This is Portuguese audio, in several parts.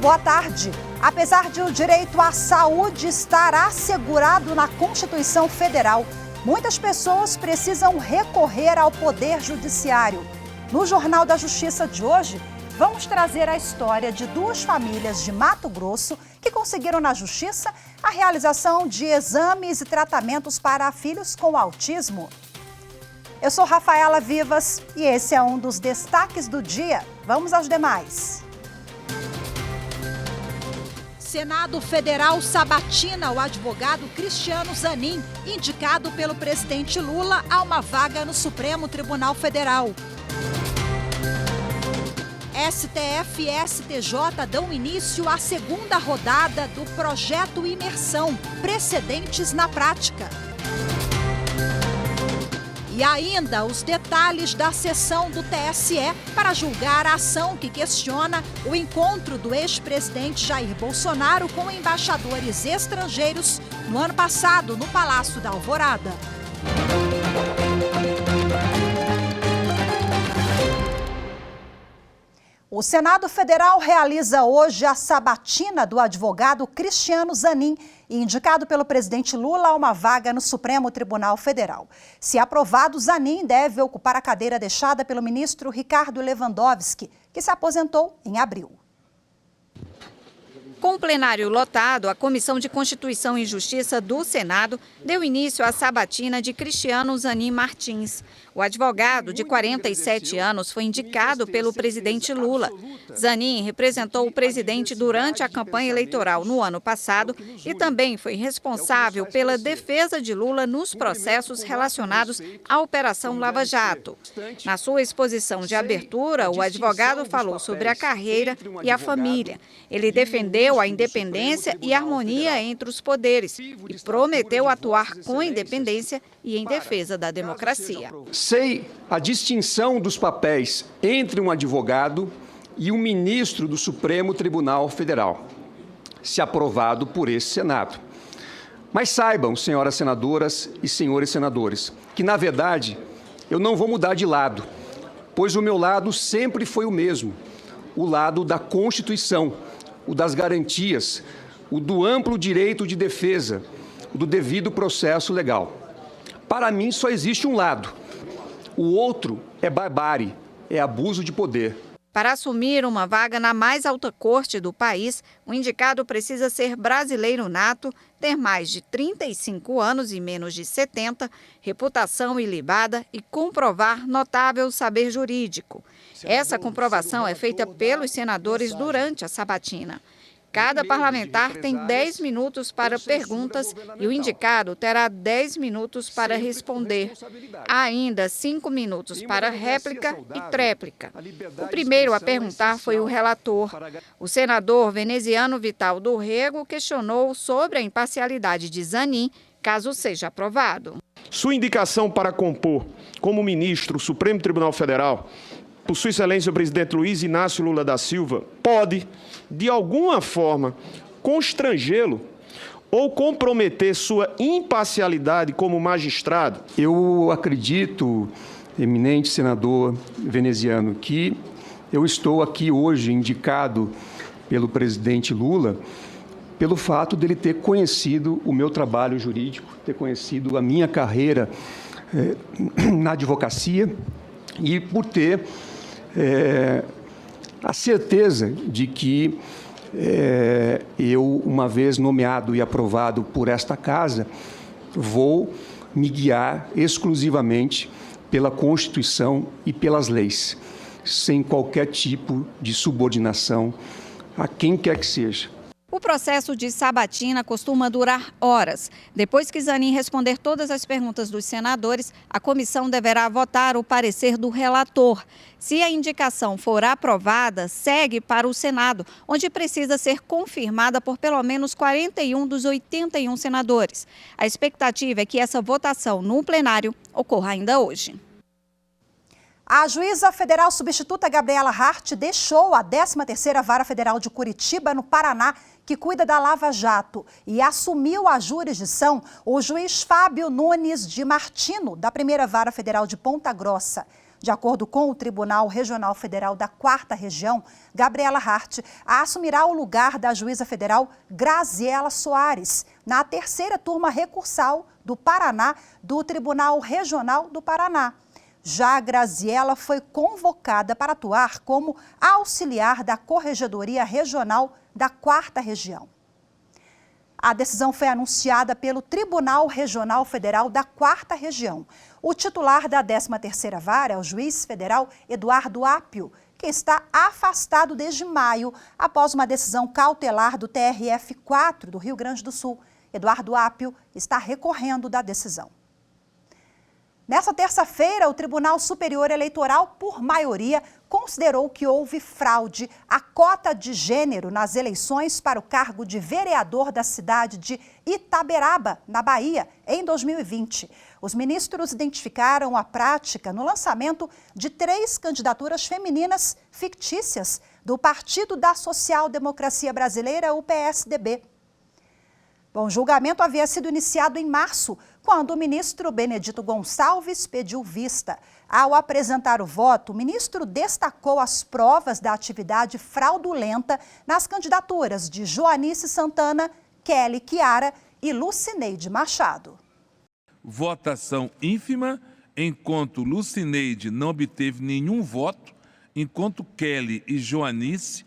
boa tarde. Apesar de o direito à saúde estar assegurado na Constituição Federal, muitas pessoas precisam recorrer ao Poder Judiciário. No Jornal da Justiça de hoje, vamos trazer a história de duas famílias de Mato Grosso que conseguiram na Justiça a realização de exames e tratamentos para filhos com autismo. Eu sou Rafaela Vivas e esse é um dos destaques do dia. Vamos aos demais. Senado Federal sabatina o advogado Cristiano Zanin, indicado pelo presidente Lula a uma vaga no Supremo Tribunal Federal. STF e STJ dão início à segunda rodada do projeto Imersão, precedentes na prática. E ainda os detalhes da sessão do TSE para julgar a ação que questiona o encontro do ex-presidente Jair Bolsonaro com embaixadores estrangeiros no ano passado no Palácio da Alvorada. O Senado Federal realiza hoje a sabatina do advogado Cristiano Zanin, indicado pelo presidente Lula a uma vaga no Supremo Tribunal Federal. Se aprovado, Zanin deve ocupar a cadeira deixada pelo ministro Ricardo Lewandowski, que se aposentou em abril. Com o plenário lotado, a Comissão de Constituição e Justiça do Senado deu início à sabatina de Cristiano Zanin Martins. O advogado, de 47 anos, foi indicado pelo presidente Lula. Zanin representou o presidente durante a campanha eleitoral no ano passado e também foi responsável pela defesa de Lula nos processos relacionados à Operação Lava Jato. Na sua exposição de abertura, o advogado falou sobre a carreira e a família. Ele defendeu a independência e harmonia entre os poderes e prometeu atuar com independência e em defesa da democracia. Sei a distinção dos papéis entre um advogado e um ministro do Supremo Tribunal Federal, se aprovado por esse Senado. Mas saibam, senhoras senadoras e senhores senadores, que, na verdade, eu não vou mudar de lado, pois o meu lado sempre foi o mesmo, o lado da Constituição, o das garantias, o do amplo direito de defesa, o do devido processo legal. Para mim, só existe um lado. O outro é barbárie, é abuso de poder. Para assumir uma vaga na mais alta corte do país, o indicado precisa ser brasileiro nato, ter mais de 35 anos e menos de 70, reputação ilibada e comprovar notável saber jurídico. Essa comprovação é feita pelos senadores durante a sabatina. Cada parlamentar tem 10 minutos para perguntas e o indicado terá 10 minutos para responder. Há ainda 5 minutos para réplica e tréplica. O primeiro a perguntar foi o relator. O senador veneziano Vital do Rego questionou sobre a imparcialidade de Zanin, caso seja aprovado. Sua indicação para compor como ministro o Supremo Tribunal Federal por Sua Excelência o presidente Luiz Inácio Lula da Silva, pode, de alguma forma, constrangê-lo ou comprometer sua imparcialidade como magistrado? Eu acredito, eminente senador veneziano, que eu estou aqui hoje indicado pelo presidente Lula pelo fato dele ter conhecido o meu trabalho jurídico, ter conhecido a minha carreira na advocacia e por ter a certeza de que eu, uma vez nomeado e aprovado por esta casa, vou me guiar exclusivamente pela Constituição e pelas leis, sem qualquer tipo de subordinação a quem quer que seja. O processo de sabatina costuma durar horas. Depois que Zanin responder todas as perguntas dos senadores, a comissão deverá votar o parecer do relator. Se a indicação for aprovada, segue para o Senado, onde precisa ser confirmada por pelo menos 41 dos 81 senadores. A expectativa é que essa votação no plenário ocorra ainda hoje. A juíza federal substituta Gabriela Hart deixou a 13ª Vara Federal de Curitiba, no Paraná, que cuida da Lava Jato, e assumiu a jurisdição o juiz Fábio Nunes de Martino, da 1ª Vara Federal de Ponta Grossa. De acordo com o Tribunal Regional Federal da 4ª Região, Gabriela Hart assumirá o lugar da juíza federal Graziela Soares na 3ª turma recursal do Paraná do Tribunal Regional do Paraná. Já a Graziela foi convocada para atuar como auxiliar da Corregedoria Regional da 4ª Região. A decisão foi anunciada pelo Tribunal Regional Federal da 4ª Região. O titular da 13ª Vara é o juiz federal Eduardo Apio, que está afastado desde maio após uma decisão cautelar do TRF4 do Rio Grande do Sul. Eduardo Apio está recorrendo da decisão. Nessa terça-feira, o Tribunal Superior Eleitoral, por maioria, considerou que houve fraude à cota de gênero nas eleições para o cargo de vereador da cidade de Itaberaba, na Bahia, em 2020. Os ministros identificaram a prática no lançamento de 3 candidaturas femininas fictícias do Partido da Social Democracia Brasileira, o PSDB. Bom, o julgamento havia sido iniciado em março, quando o ministro Benedito Gonçalves pediu vista. Ao apresentar o voto, o ministro destacou as provas da atividade fraudulenta nas candidaturas de Joanice Santana, Kelly Chiara e Lucineide Machado. Votação ínfima, enquanto Lucineide não obteve nenhum voto, enquanto Kelly e Joanice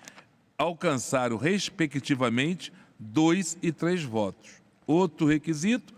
alcançaram, respectivamente, 2 e 3 votos. Outro requisito,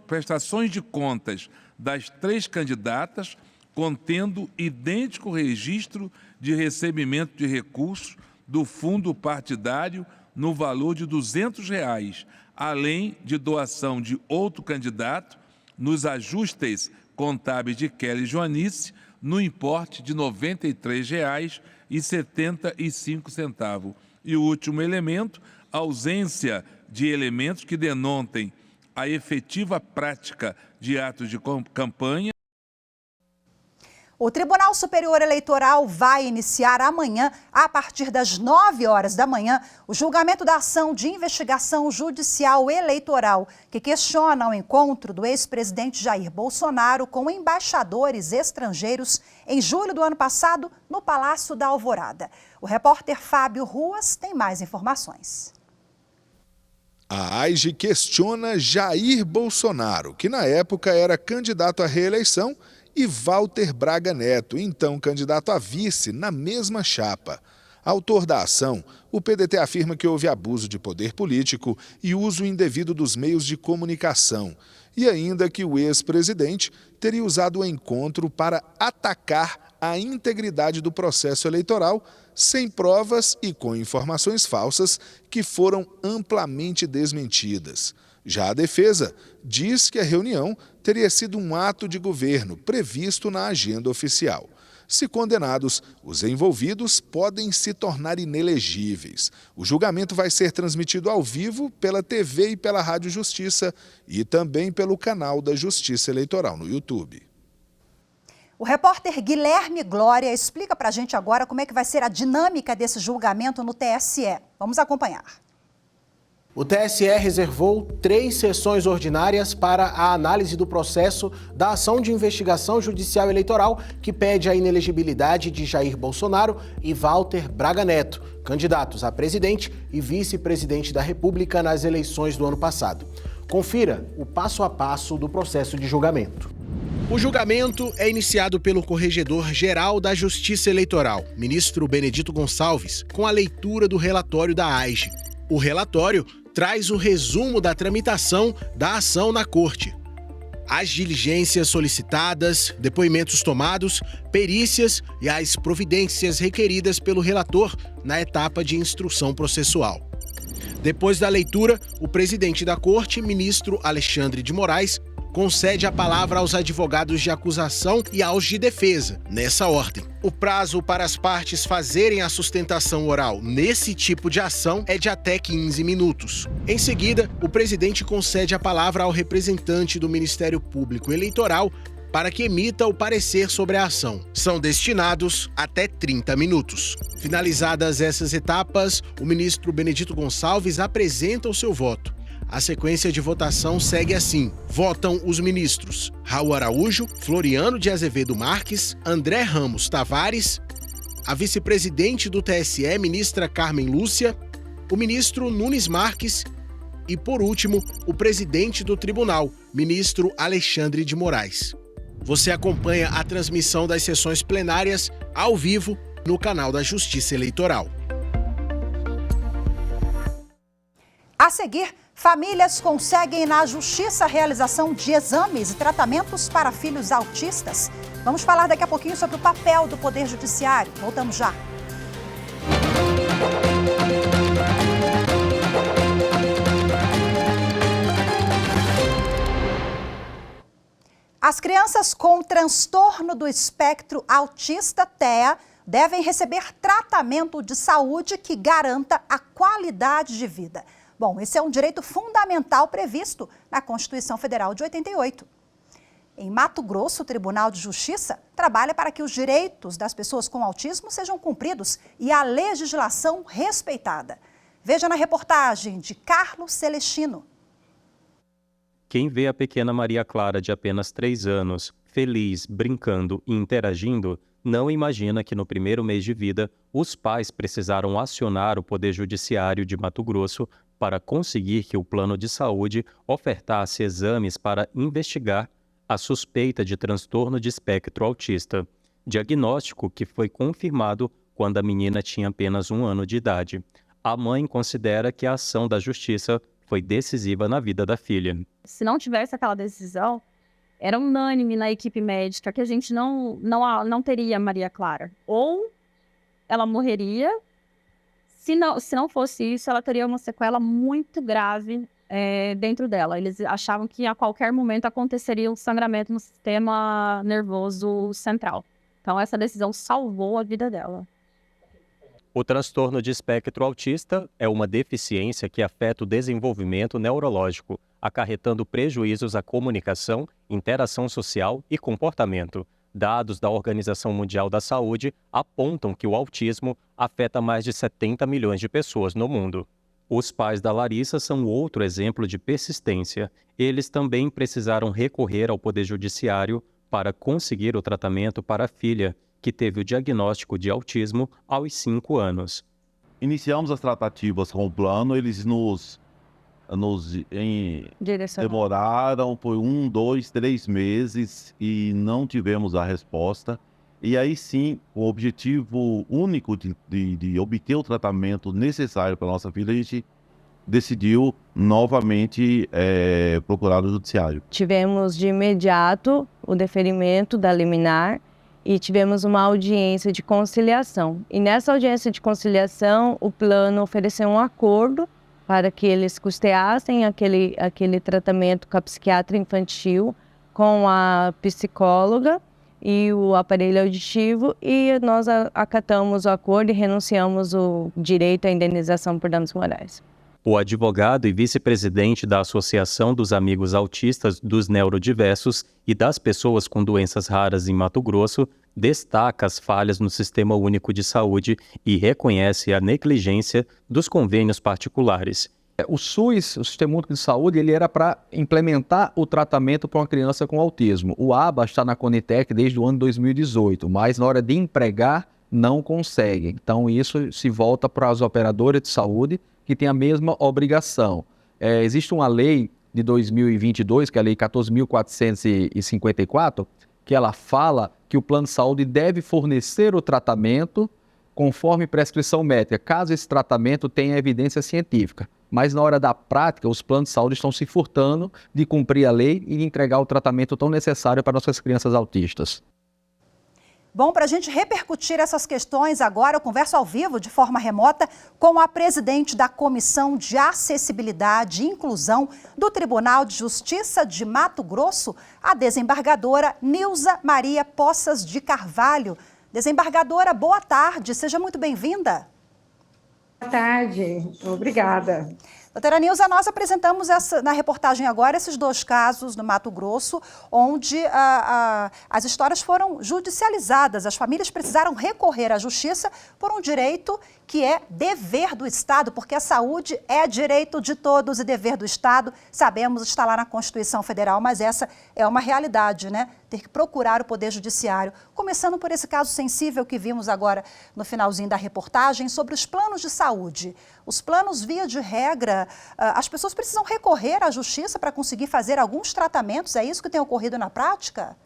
prestações de contas das 3 candidatas, contendo idêntico registro de recebimento de recursos do fundo partidário no valor de R$ 200, além de doação de outro candidato nos ajustes contábeis de Kelly e Joanice, no importe de R$ 93,75. E o último elemento, ausência de elementos que denotem a efetiva prática de atos de campanha. O Tribunal Superior Eleitoral vai iniciar amanhã, a partir das 9 horas da manhã, o julgamento da ação de investigação judicial eleitoral, que questiona o encontro do ex-presidente Jair Bolsonaro com embaixadores estrangeiros em julho do ano passado, no Palácio da Alvorada. O repórter Fábio Ruas tem mais informações. A AIGE questiona Jair Bolsonaro, que na época era candidato à reeleição, e Walter Braga Neto, então candidato a vice na mesma chapa. Autor da ação, o PDT afirma que houve abuso de poder político e uso indevido dos meios de comunicação, e ainda que o ex-presidente teria usado o encontro para atacar a integridade do processo eleitoral, sem provas e com informações falsas que foram amplamente desmentidas. Já a defesa diz que a reunião teria sido um ato de governo previsto na agenda oficial. Se condenados, os envolvidos podem se tornar inelegíveis. O julgamento vai ser transmitido ao vivo pela TV e pela Rádio Justiça e também pelo canal da Justiça Eleitoral no YouTube. O repórter Guilherme Glória explica para a gente agora como é que vai ser a dinâmica desse julgamento no TSE. Vamos acompanhar. O TSE reservou 3 sessões ordinárias para a análise do processo da ação de investigação judicial eleitoral que pede a inelegibilidade de Jair Bolsonaro e Walter Braga Neto, candidatos a presidente e vice-presidente da República nas eleições do ano passado. Confira o passo a passo do processo de julgamento. O julgamento é iniciado pelo Corregedor-Geral da Justiça Eleitoral, ministro Benedito Gonçalves, com a leitura do relatório da AIGE. O relatório traz o resumo da tramitação da ação na Corte. As diligências solicitadas, depoimentos tomados, perícias e as providências requeridas pelo relator na etapa de instrução processual. Depois da leitura, o presidente da Corte, ministro Alexandre de Moraes, concede a palavra aos advogados de acusação e aos de defesa, nessa ordem. O prazo para as partes fazerem a sustentação oral nesse tipo de ação é de até 15 minutos. Em seguida, o presidente concede a palavra ao representante do Ministério Público Eleitoral para que emita o parecer sobre a ação. São destinados até 30 minutos. Finalizadas essas etapas, o ministro Benedito Gonçalves apresenta o seu voto. A sequência de votação segue assim. Votam os ministros Raul Araújo, Floriano de Azevedo Marques, André Ramos Tavares, a vice-presidente do TSE, ministra Carmen Lúcia, o ministro Nunes Marques e, por último, o presidente do tribunal, ministro Alexandre de Moraes. Você acompanha a transmissão das sessões plenárias ao vivo no canal da Justiça Eleitoral. A seguir, famílias conseguem na Justiça a realização de exames e tratamentos para filhos autistas. Vamos falar daqui a pouquinho sobre o papel do Poder Judiciário. Voltamos já. As crianças com transtorno do espectro autista, TEA, devem receber tratamento de saúde que garanta a qualidade de vida. Bom, esse é um direito fundamental previsto na Constituição Federal de 88. Em Mato Grosso, o Tribunal de Justiça trabalha para que os direitos das pessoas com autismo sejam cumpridos e a legislação respeitada. Veja na reportagem de Carlos Celestino. Quem vê a pequena Maria Clara, de apenas 3 anos, feliz, brincando e interagindo, não imagina que no primeiro mês de vida, os pais precisaram acionar o Poder Judiciário de Mato Grosso para conseguir que o plano de saúde ofertasse exames para investigar a suspeita de transtorno de espectro autista, diagnóstico que foi confirmado quando a menina tinha apenas 1 ano de idade. A mãe considera que a ação da Justiça foi decisiva na vida da filha. Se não tivesse aquela decisão, era unânime na equipe médica que a gente não teria Maria Clara. Ou ela morreria, se não fosse isso, ela teria uma sequela muito grave dentro dela. Eles achavam que a qualquer momento aconteceria um sangramento no sistema nervoso central. Então essa decisão salvou a vida dela. O transtorno de espectro autista é uma deficiência que afeta o desenvolvimento neurológico, acarretando prejuízos à comunicação, interação social e comportamento. Dados da Organização Mundial da Saúde apontam que o autismo afeta mais de 70 milhões de pessoas no mundo. Os pais da Larissa são outro exemplo de persistência. Eles também precisaram recorrer ao Poder Judiciário para conseguir o tratamento para a filha, que teve o diagnóstico de autismo aos 5 anos. Iniciamos as tratativas com o plano, eles nos demoraram por 1, 2, 3 meses e não tivemos a resposta. E aí sim, o objetivo único de obter o tratamento necessário para a nossa filha, a gente decidiu novamente procurar o judiciário. Tivemos de imediato o deferimento da liminar e tivemos uma audiência de conciliação. E nessa audiência de conciliação, o plano ofereceu um acordo para que eles custeassem aquele tratamento com a psiquiatra infantil, com a psicóloga e o aparelho auditivo, e nós acatamos o acordo e renunciamos o direito à indenização por danos morais. O advogado e vice-presidente da Associação dos Amigos Autistas dos Neurodiversos e das Pessoas com Doenças Raras em Mato Grosso destaca as falhas no Sistema Único de Saúde e reconhece a negligência dos convênios particulares. O SUS, o Sistema Único de Saúde, ele era para implementar o tratamento para uma criança com autismo. O ABA está na Conitec desde o ano 2018, mas na hora de empregar não consegue. Então isso se volta para as operadoras de saúde, que tem a mesma obrigação. Existe uma lei de 2022, que é a Lei 14.454, que ela fala que o plano de saúde deve fornecer o tratamento conforme prescrição médica, caso esse tratamento tenha evidência científica. Mas na hora da prática, os planos de saúde estão se furtando de cumprir a lei e de entregar o tratamento tão necessário para nossas crianças autistas. Bom, para a gente repercutir essas questões agora, eu converso ao vivo, de forma remota, com a presidente da Comissão de Acessibilidade e Inclusão do Tribunal de Justiça de Mato Grosso, a desembargadora Nilza Maria Poças de Carvalho. Desembargadora, boa tarde, seja muito bem-vinda. Boa tarde, obrigada. Doutora Nilza, nós apresentamos na reportagem agora esses 2 casos no Mato Grosso, onde as histórias foram judicializadas. As famílias precisaram recorrer à justiça por um direito que é dever do Estado, porque a saúde é direito de todos e dever do Estado. Sabemos, está lá na Constituição Federal, mas essa é uma realidade, né? Ter que procurar o Poder Judiciário. Começando por esse caso sensível que vimos agora no finalzinho da reportagem sobre os planos de saúde. Os planos, via de regra, as pessoas precisam recorrer à Justiça para conseguir fazer alguns tratamentos. É isso que tem ocorrido na prática?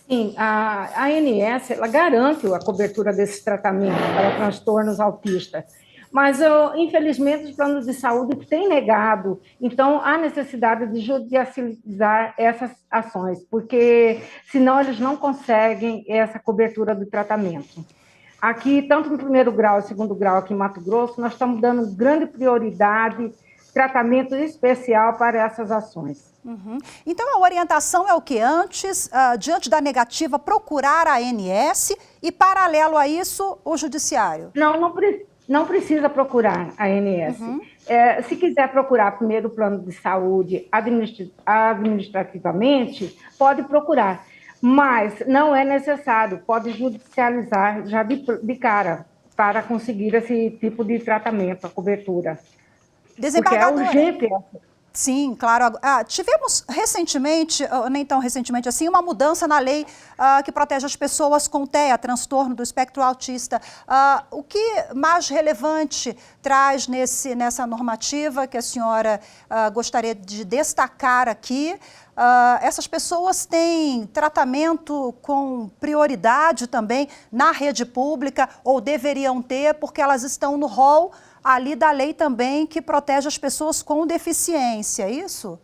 Sim, a ANS ela garante a cobertura desses tratamentos para transtornos autistas, mas, infelizmente, os planos de saúde têm negado, então há necessidade de judicializar essas ações, porque senão eles não conseguem essa cobertura do tratamento. Aqui, tanto no primeiro grau e segundo grau aqui em Mato Grosso, nós estamos dando grande prioridade, tratamento especial para essas ações. Uhum. Então, a orientação é o que? Antes, diante da negativa, procurar a ANS e, paralelo a isso, o Judiciário? Não precisa procurar a ANS. Uhum. Se quiser procurar primeiro o plano de saúde administrativamente, pode procurar. Mas não é necessário, pode judicializar já de cara para conseguir esse tipo de tratamento, a cobertura. Porque é urgente. Sim, claro. Tivemos recentemente, nem tão recentemente assim, uma mudança na lei que protege as pessoas com TEA, transtorno do espectro autista. O que mais relevante traz nessa normativa que a senhora gostaria de destacar aqui? Essas pessoas têm tratamento com prioridade também na rede pública, ou deveriam ter, porque elas estão no rol ali da lei também que protege as pessoas com deficiência, é isso?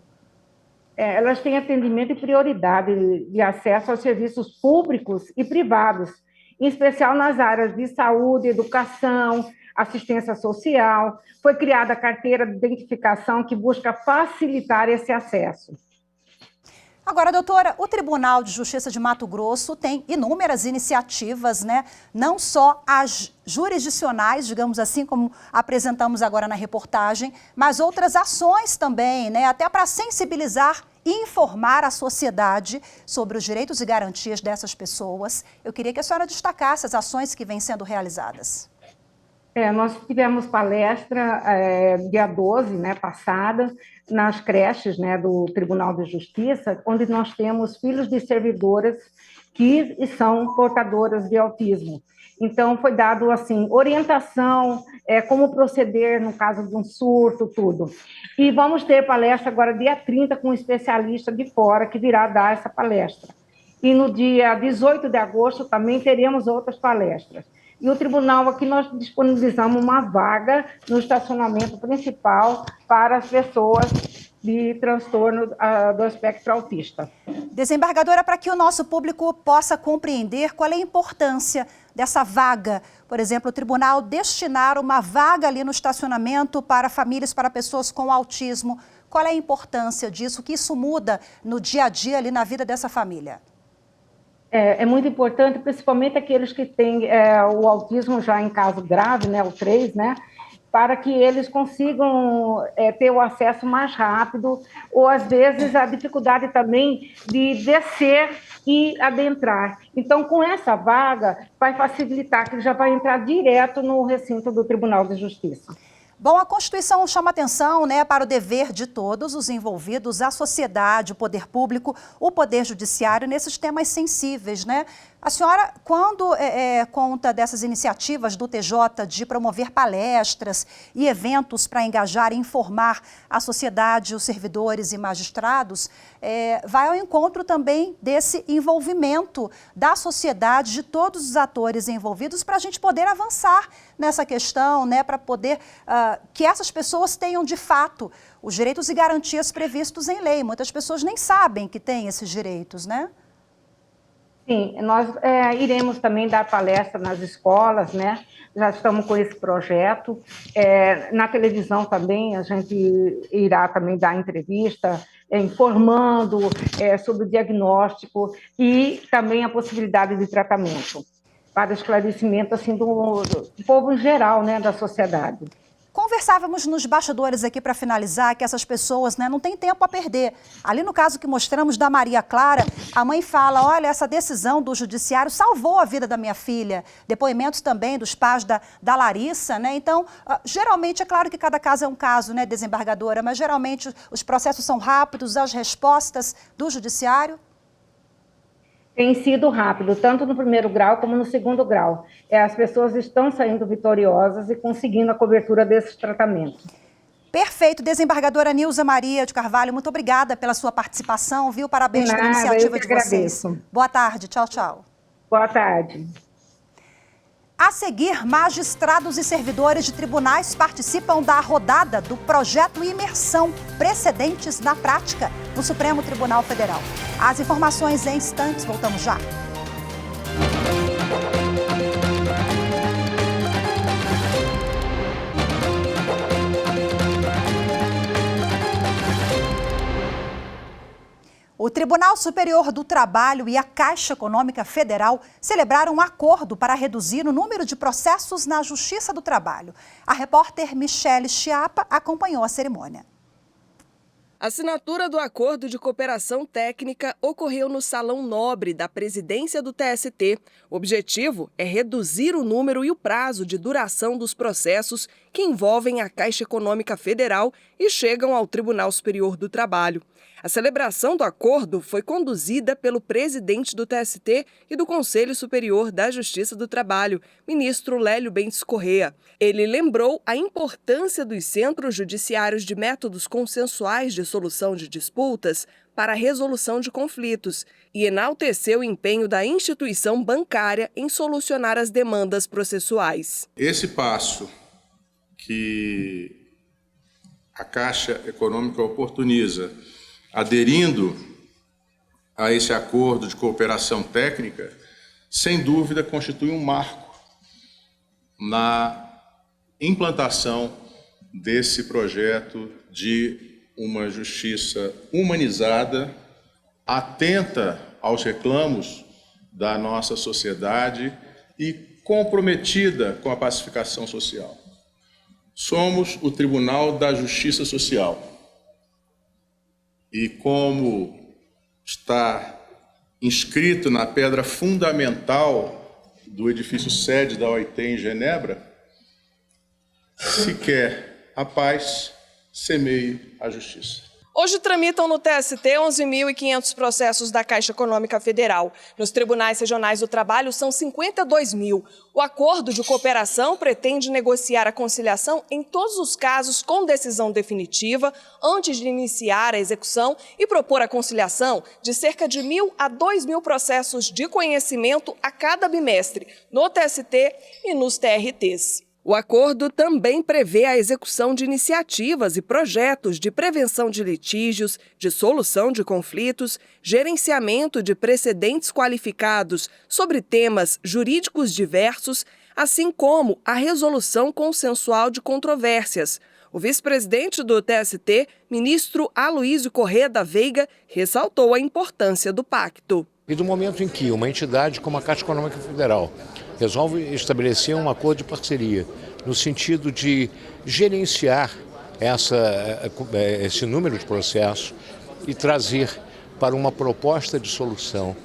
Elas têm atendimento e prioridade de acesso aos serviços públicos e privados, em especial nas áreas de saúde, educação, assistência social. Foi criada a carteira de identificação que busca facilitar esse acesso. Agora, doutora, o Tribunal de Justiça de Mato Grosso tem inúmeras iniciativas, né? Não só as jurisdicionais, digamos assim, como apresentamos agora na reportagem, mas outras ações também, né? Até para sensibilizar e informar a sociedade sobre os direitos e garantias dessas pessoas. Eu queria que a senhora destacasse as ações que vêm sendo realizadas. Nós tivemos palestra dia 12, né, passada, nas creches, né, do Tribunal de Justiça, onde nós temos filhos de servidoras que são portadoras de autismo. Então, foi dado, assim, orientação, como proceder no caso de um surto, tudo. E vamos ter palestra agora, dia 30, com um especialista de fora, que virá dar essa palestra. E no dia 18 de agosto também teremos outras palestras. E o tribunal aqui nós disponibilizamos uma vaga no estacionamento principal para as pessoas de transtorno do espectro autista. Desembargadora, para que o nosso público possa compreender qual é a importância dessa vaga, por exemplo, o tribunal destinar uma vaga ali no estacionamento para famílias, para pessoas com autismo, qual é a importância disso, o que isso muda no dia a dia ali na vida dessa família? É muito importante, principalmente aqueles que têm o autismo já em caso grave, né, o 3, né, para que eles consigam ter o acesso mais rápido, ou às vezes a dificuldade também de descer e adentrar. Então, com essa vaga, vai facilitar que ele já vai entrar direto no recinto do Tribunal de Justiça. Bom, a Constituição chama atenção, né, para o dever de todos os envolvidos, a sociedade, o poder público, o poder judiciário, nesses temas sensíveis, né? A senhora, quando conta dessas iniciativas do TJ de promover palestras e eventos para engajar e informar a sociedade, os servidores e magistrados, vai ao encontro também desse envolvimento da sociedade, de todos os atores envolvidos, para a gente poder avançar nessa questão, né, para poder que essas pessoas tenham, de fato, os direitos e garantias previstos em lei. Muitas pessoas nem sabem que têm esses direitos, né? Sim, nós iremos também dar palestra nas escolas, né? Já estamos com esse projeto. Na televisão também, a gente irá também dar entrevista, informando sobre o diagnóstico e também a possibilidade de tratamento, para esclarecimento assim, do povo em geral, né, da sociedade. Conversávamos nos bastidores aqui para finalizar que essas pessoas, né, não têm tempo a perder. Ali no caso que mostramos da Maria Clara, a mãe fala, olha, essa decisão do judiciário salvou a vida da minha filha. Depoimentos também dos pais da Larissa, né? Então, geralmente, é claro que cada caso é um caso, né, desembargadora, mas geralmente os processos são rápidos, as respostas do judiciário? Tem sido rápido, tanto no primeiro grau como no segundo grau. As pessoas estão saindo vitoriosas e conseguindo a cobertura desses tratamentos. Perfeito. Desembargadora Nilza Maria de Carvalho, muito obrigada pela sua participação, viu? Parabéns pela iniciativa de vocês. Boa tarde. Tchau, tchau. Boa tarde. A seguir, magistrados e servidores de tribunais participam da rodada do projeto Imersão, Precedentes na Prática, no Supremo Tribunal Federal. As informações em instantes, voltamos já. O Tribunal Superior do Trabalho e a Caixa Econômica Federal celebraram um acordo para reduzir o número de processos na Justiça do Trabalho. A repórter Michele Chiapa acompanhou a cerimônia. A assinatura do acordo de cooperação técnica ocorreu no Salão Nobre da presidência do TST. O objetivo é reduzir o número e o prazo de duração dos processos que envolvem a Caixa Econômica Federal e chegam ao Tribunal Superior do Trabalho. A celebração do acordo foi conduzida pelo presidente do TST e do Conselho Superior da Justiça do Trabalho, ministro Lélio Bentes Corrêa. Ele lembrou a importância dos centros judiciários de métodos consensuais de solução de disputas para a resolução de conflitos e enalteceu o empenho da instituição bancária em solucionar as demandas processuais. Esse passo que a Caixa Econômica oportuniza, aderindo a esse acordo de cooperação técnica, sem dúvida constitui um marco na implantação desse projeto de uma justiça humanizada, atenta aos reclamos da nossa sociedade e comprometida com a pacificação social. Somos o Tribunal da Justiça Social. E como está inscrito na pedra fundamental do edifício sede da OIT em Genebra, se quer a paz, semeie a justiça. Hoje tramitam no TST 11.500 processos da Caixa Econômica Federal. Nos tribunais regionais do trabalho são 52.000. O acordo de cooperação pretende negociar a conciliação em todos os casos com decisão definitiva antes de iniciar a execução e propor a conciliação de cerca de 1.000 a 2.000 processos de conhecimento a cada bimestre no TST e nos TRTs. O acordo também prevê a execução de iniciativas e projetos de prevenção de litígios, de solução de conflitos, gerenciamento de precedentes qualificados sobre temas jurídicos diversos, assim como a resolução consensual de controvérsias. O vice-presidente do TST, ministro Aloísio Corrêa da Veiga, ressaltou a importância do pacto. E do momento em que uma entidade como a Caixa Econômica Federal resolve estabelecer um acordo de parceria no sentido de gerenciar esse número de processos e trazer para uma proposta de solução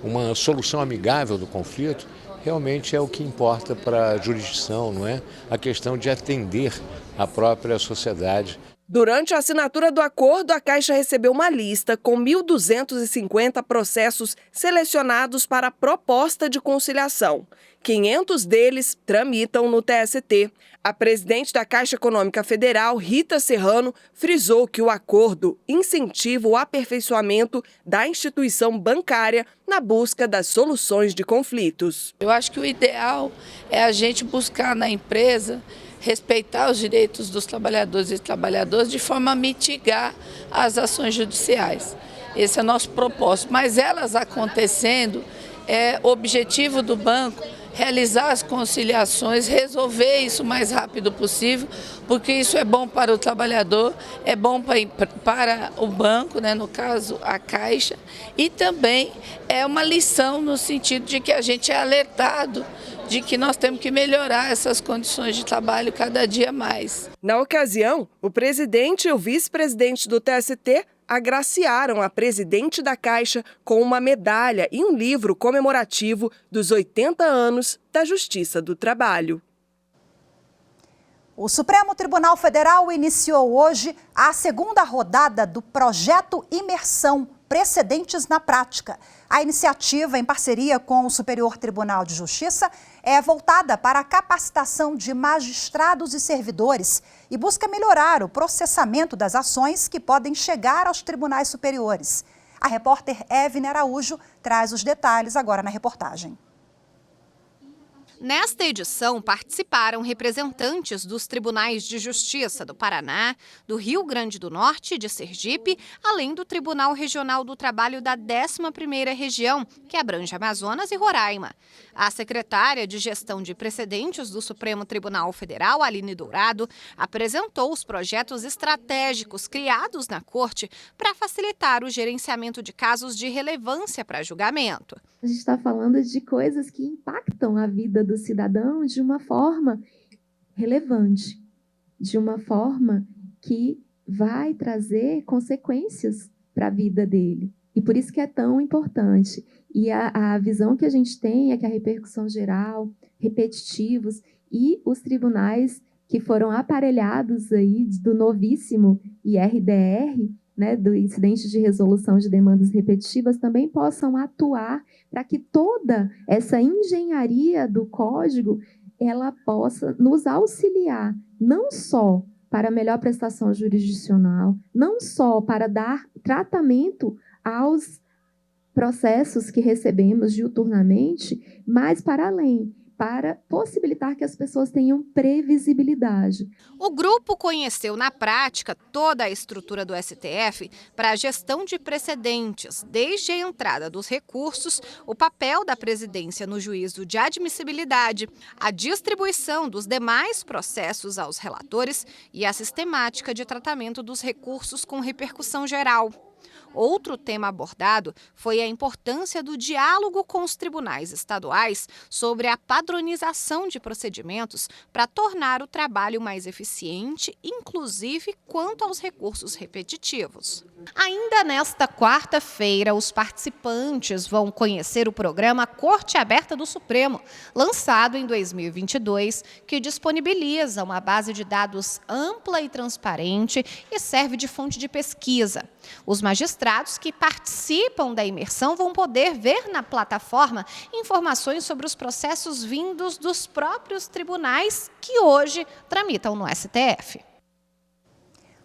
uma solução amigável do conflito, realmente é o que importa para a jurisdição, não é? A questão de atender a própria sociedade. Durante a assinatura do acordo, a Caixa recebeu uma lista com 1.250 processos selecionados para a proposta de conciliação. 500 deles tramitam no TST. A presidente da Caixa Econômica Federal, Rita Serrano, frisou que o acordo incentiva o aperfeiçoamento da instituição bancária na busca das soluções de conflitos. Eu acho que o ideal é a gente buscar na empresa respeitar os direitos dos trabalhadores e trabalhadoras de forma a mitigar as ações judiciais. Esse é o nosso propósito. Mas elas acontecendo, é objetivo do banco realizar as conciliações, resolver isso o mais rápido possível, porque isso é bom para o trabalhador, é bom para o banco, né, no caso a Caixa, e também é uma lição no sentido de que a gente é alertado de que nós temos que melhorar essas condições de trabalho cada dia mais. Na ocasião, o presidente e o vice-presidente do TST agraciaram a presidente da Caixa com uma medalha e um livro comemorativo dos 80 anos da Justiça do Trabalho. O Supremo Tribunal Federal iniciou hoje a segunda rodada do projeto Imersão, Precedentes na Prática. A iniciativa, em parceria com o Superior Tribunal de Justiça, é voltada para a capacitação de magistrados e servidores e busca melhorar o processamento das ações que podem chegar aos tribunais superiores. A repórter Evne Araújo traz os detalhes agora na reportagem. Nesta edição, participaram representantes dos Tribunais de Justiça do Paraná, do Rio Grande do Norte e de Sergipe, além do Tribunal Regional do Trabalho da 11ª Região, que abrange Amazonas e Roraima. A secretária de Gestão de Precedentes do Supremo Tribunal Federal, Aline Dourado, apresentou os projetos estratégicos criados na Corte para facilitar o gerenciamento de casos de relevância para julgamento. A gente está falando de coisas que impactam a vida do cidadão de uma forma relevante, de uma forma que vai trazer consequências para a vida dele. E por isso que é tão importante. E a visão que a gente tem é que a repercussão geral, repetitivos e os tribunais que foram aparelhados aí do novíssimo IRDR, né, do Incidente de Resolução de Demandas Repetitivas, também possam atuar para que toda essa engenharia do Código ela possa nos auxiliar, não só para melhor prestação jurisdicional, não só para dar tratamento aos processos que recebemos diuturnamente, mas para além, para possibilitar que as pessoas tenham previsibilidade. O grupo conheceu na prática toda a estrutura do STF para a gestão de precedentes, desde a entrada dos recursos, o papel da presidência no juízo de admissibilidade, a distribuição dos demais processos aos relatores e a sistemática de tratamento dos recursos com repercussão geral. Outro tema abordado foi a importância do diálogo com os tribunais estaduais sobre a padronização de procedimentos para tornar o trabalho mais eficiente, inclusive quanto aos recursos repetitivos. Ainda nesta quarta-feira, os participantes vão conhecer o programa Corte Aberta do Supremo, lançado em 2022, que disponibiliza uma base de dados ampla e transparente e serve de fonte de pesquisa. Os magistrados que participam da imersão vão poder ver na plataforma informações sobre os processos vindos dos próprios tribunais que hoje tramitam no STF.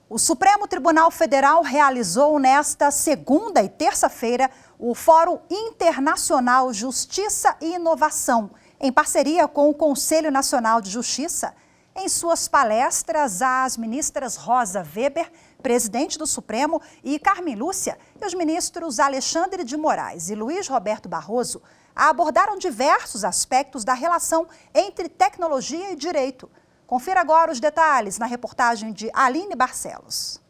O Supremo Tribunal Federal realizou nesta segunda e terça-feira o Fórum Internacional Justiça e Inovação, em parceria com o Conselho Nacional de Justiça. Em suas palestras, as ministras Rosa Weber, presidente do Supremo, e Carmen Lúcia, e os ministros Alexandre de Moraes e Luiz Roberto Barroso abordaram diversos aspectos da relação entre tecnologia e direito. Confira agora os detalhes na reportagem de Aline Barcelos.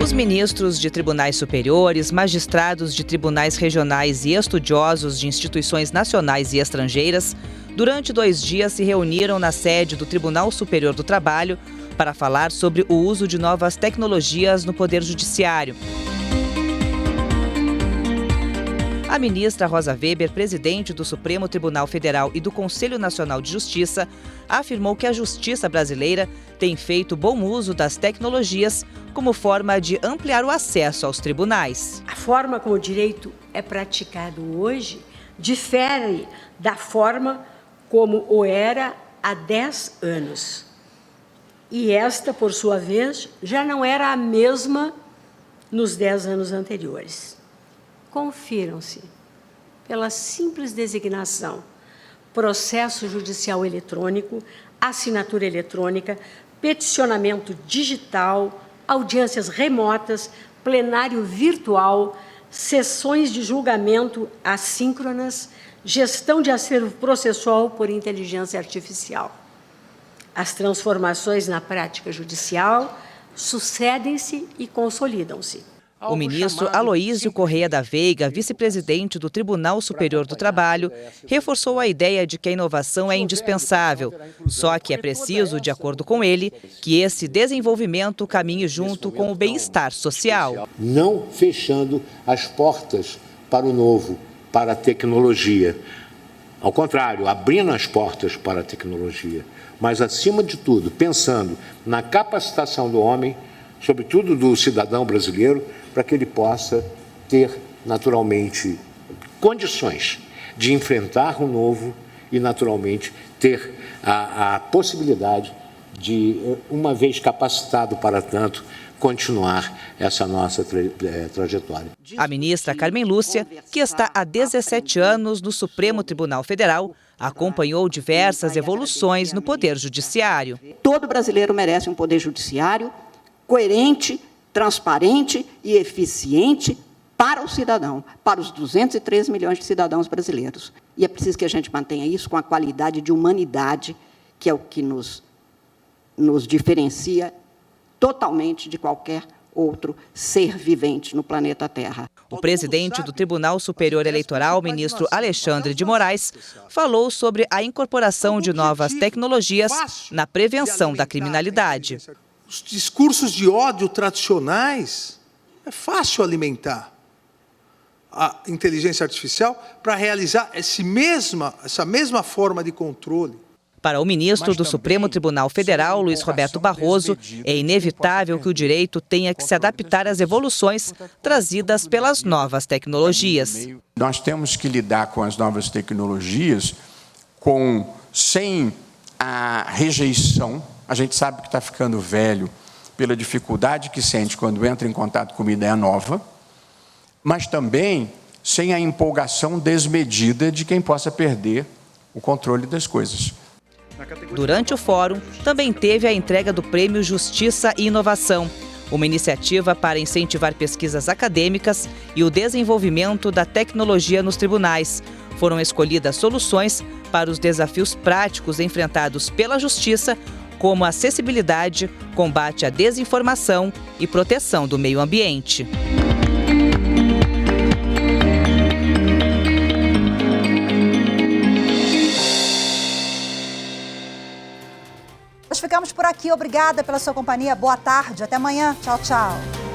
Os ministros de tribunais superiores, magistrados de tribunais regionais e estudiosos de instituições nacionais e estrangeiras, durante 2 dias se reuniram na sede do Tribunal Superior do Trabalho para falar sobre o uso de novas tecnologias no Poder Judiciário. A ministra Rosa Weber, presidente do Supremo Tribunal Federal e do Conselho Nacional de Justiça, afirmou que a justiça brasileira tem feito bom uso das tecnologias como forma de ampliar o acesso aos tribunais. A forma como o direito é praticado hoje difere da forma como o era há 10 anos. E esta, por sua vez, já não era a mesma nos 10 anos anteriores. Confiram-se, pela simples designação, processo judicial eletrônico, assinatura eletrônica, peticionamento digital, audiências remotas, plenário virtual, sessões de julgamento assíncronas, gestão de acervo processual por inteligência artificial. As transformações na prática judicial sucedem-se e consolidam-se. O ministro Aloísio Correia da Veiga, vice-presidente do Tribunal Superior do Trabalho, reforçou a ideia de que a inovação é indispensável, só que é preciso, de acordo com ele, que esse desenvolvimento caminhe junto com o bem-estar social. Não fechando as portas para o novo, para a tecnologia. Ao contrário, abrindo as portas para a tecnologia, mas, acima de tudo, pensando na capacitação do homem, sobretudo do cidadão brasileiro, para que ele possa ter, naturalmente, condições de enfrentar o novo e, naturalmente, ter a possibilidade de, uma vez capacitado para tanto, continuar essa nossa trajetória. A ministra Carmen Lúcia, que está há 17 anos no Supremo Tribunal Federal, acompanhou diversas evoluções no Poder Judiciário. Todo brasileiro merece um Poder Judiciário coerente, transparente e eficiente para o cidadão, para os 203 milhões de cidadãos brasileiros. E é preciso que a gente mantenha isso com a qualidade de humanidade, que é o que nos diferencia totalmente de qualquer outro ser vivente no planeta Terra. O presidente do Tribunal Superior Eleitoral, ministro Alexandre de Moraes, falou sobre a incorporação de novas tecnologias na prevenção da criminalidade. Os discursos de ódio tradicionais, é fácil alimentar a inteligência artificial para realizar essa mesma forma de controle. Para o ministro do Supremo Tribunal Federal, Luiz Roberto Barroso, é inevitável que o direito tenha que se adaptar às evoluções trazidas pelas novas tecnologias. Nós temos que lidar com as novas tecnologias sem a rejeição. A gente sabe que está ficando velho pela dificuldade que sente quando entra em contato com uma ideia nova, mas também sem a empolgação desmedida de quem possa perder o controle das coisas. Durante o fórum, também teve a entrega do Prêmio Justiça e Inovação, uma iniciativa para incentivar pesquisas acadêmicas e o desenvolvimento da tecnologia nos tribunais. Foram escolhidas soluções para os desafios práticos enfrentados pela Justiça, como acessibilidade, combate à desinformação e proteção do meio ambiente. Nós ficamos por aqui. Obrigada pela sua companhia. Boa tarde. Até amanhã. Tchau, tchau.